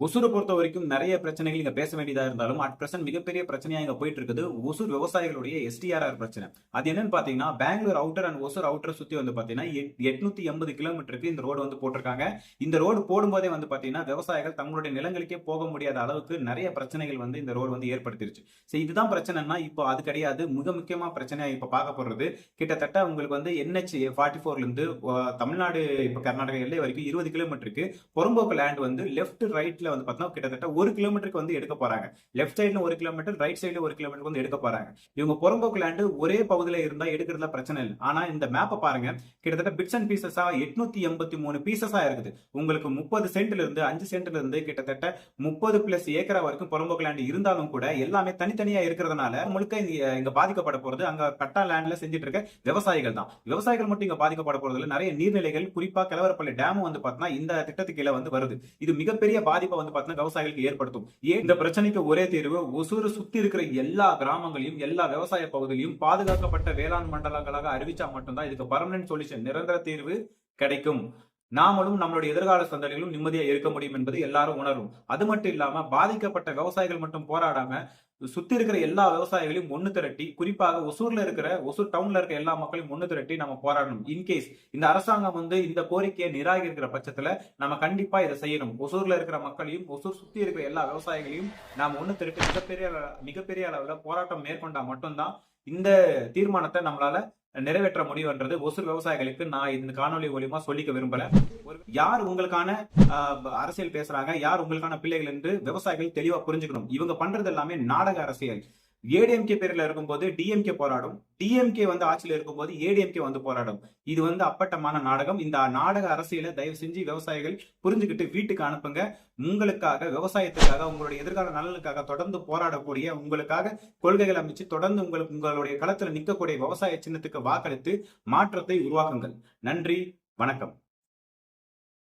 ஒசூரை பொறுத்த வரைக்கும் நிறைய பிரச்சனைகள் இங்க பேச வேண்டியதா இருந்தாலும் அட் பிரசன்ட் மிகப்பெரிய பிரச்சனையா இங்க போயிட்டு இருக்குது ஒசூர் விவசாயிகளுடைய எஸ்டிஆர்ஆர் பிரச்சனை. அது என்னன்னு பாத்தீங்கன்னா Bangalore outer and Hosur outer சுத்தி வந்து பாத்தீங்கன்னா 880 கிலோமீட்டருக்கு இந்த ரோடு வந்து போட்டிருக்காங்க. இந்த ரோடு போடும்போதே வந்து பாத்தீங்கன்னா விவசாயிகள் தங்களுடைய நிலங்களுக்கே போக முடியாத அளவுக்கு நிறைய பிரச்சனைகள் வந்து இந்த ரோடு வந்து ஏற்படுத்திருச்சு. இதுதான் பிரச்சனைனா இப்போ அது கிடையாது. மிக முக்கியமா பிரச்சனையா இப்ப பார்க்க போறது கிட்டத்தட்ட உங்களுக்கு வந்து NH 44 இருந்து தமிழ்நாடு இப்ப கர்நாடகா எல்லை வரைக்கும் 20 கிலோமீட்டருக்கு புறம்போக்கு லேண்ட் வந்து லெப்ட் ரைட்ல வந்து பார்த்தா கிட்டத்தட்ட 1 கிலோமீட்டருக்கு வந்து எடுக்க போறாங்க. லெஃப்ட் சைடுல 1 கிலோமீட்டர், ரைட் சைடுல 1 கிலோமீட்டர் வந்து எடுக்க போறாங்க. இவங்க புறம்போக்கு லேண்ட் ஒரே பகுதியில இருந்தா எடுக்கிறதுல பிரச்சனை இல்லை. ஆனா இந்த மேப்பை பாருங்க, கிட்டத்தட்ட பிட்ஸ் அண்ட் பீசஸா 883 பீசஸா இருக்குது. உங்களுக்கு 30 சென்ட்ல இருந்து 5 சென்ட்ல இருந்து கிட்டத்தட்ட 30 பிளஸ் ஏக்கரா வரைக்கும் புறம்போக்கு லேண்ட் இருந்தாலும் கூட எல்லாமே தனித்தனியா இருக்கிறதுனால முழுக்க இங்க பாதிக்கப்பட போறது அங்க பட்டா லேண்ட்ல செஞ்சுட்டு இருக்க விவசாயிகள் தான். விவசாயிகள் மட்டும் இங்க பாதிக்கப்பட போறதுல நிறைய நீர்நிலைகள், குறிப்பா கிழவரப்பள்ளி டேம் வந்து பார்த்தா இந்த திட்டத்துக்கு கீழே வந்து வருது. இது மிகப்பெரிய பாதிப்பை வந்து பார்த்தீங்கன்னா விவசாயிகளுக்கு ஏற்படுத்தும். ஏன் இந்த பிரச்சனைக்கு ஒரே தீர்வு, ஒசூரை சுத்தி இருக்கிற எல்லா கிராமங்களையும் எல்லா விவசாய பகுதியிலும் பாதுகாக்கப்பட்ட வேளாண் மண்டலங்களாக அறிவிச்சா மட்டும்தான் இதுக்கு பர்மனன்ட் சொல்யூஷன், நிரந்தர தீர்வு கிடைக்கும். நாமளும் நம்மளுடைய எதிர்கால சந்ததிகளும் நிம்மதியா இருக்க முடியும் என்பது எல்லாரும் உணரும். அது மட்டும் இல்லாம பாதிக்கப்பட்ட விவசாயிகள் மட்டும் போராடாம சுத்தி இருக்கிற எல்லா விவசாயிகளையும் ஒண்ணு திரட்டி, குறிப்பாக ஒசூர் டவுன்ல இருக்க எல்லா மக்களையும் ஒண்ணு திரட்டி நம்ம போராடணும். இன்கேஸ் இந்த அரசாங்கம் வந்து இந்த கோரிக்கையை நிராகரிக்கிற பட்சத்துல நம்ம கண்டிப்பா இதை செய்யணும். ஒசூர்ல இருக்கிற மக்களையும் ஒசூர் சுத்தி இருக்கிற எல்லா விவசாயிகளையும் நாம் ஒண்ணு திரட்டி மிகப்பெரிய அளவுல போராட்டம் மேற்கொண்டா மட்டும்தான் இந்த தீர்மானத்தை நம்மளால நிறைவேற்ற முடியும்ன்றது ஒசூர் விவசாயிகளுக்கு நான் இந்த காணொலி மூலியமா சொல்லிக்க விரும்புறேன். யார் உங்களுக்கான அரசியல் பேசுறாங்க, யார் உங்களுக்கான பிள்ளைகள் என்று விவசாயிகள் தெளிவா புரிஞ்சுக்கணும். இவங்க பண்றது எல்லாமே நாடக அரசியல். ஏடிஎம்கே பேர்ல இருக்கும்போது டிஎம்கே போராடும், டிஎம்கே வந்து ஆட்சியில் இருக்கும்போது ஏடிஎம்கே வந்து போராடும். இது வந்து அப்பட்டமான நாடகம். இந்த நாடக அரசியலை தயவு செஞ்சு விவசாயிகள் புரிஞ்சுக்கிட்டு வீட்டுக்கு அனுப்புங்க. உங்களுக்காக, விவசாயத்துக்காக, உங்களுடைய எதிர்கால நலனுக்காக தொடர்ந்து போராடக்கூடிய, உங்களுக்காக கொள்கைகள் அமைச்சு தொடர்ந்து உங்களுடைய களத்துல நிற்கக்கூடிய விவசாய சின்னத்துக்கு வாக்களித்து மாற்றத்தை உருவாக்குங்கள். நன்றி, வணக்கம்.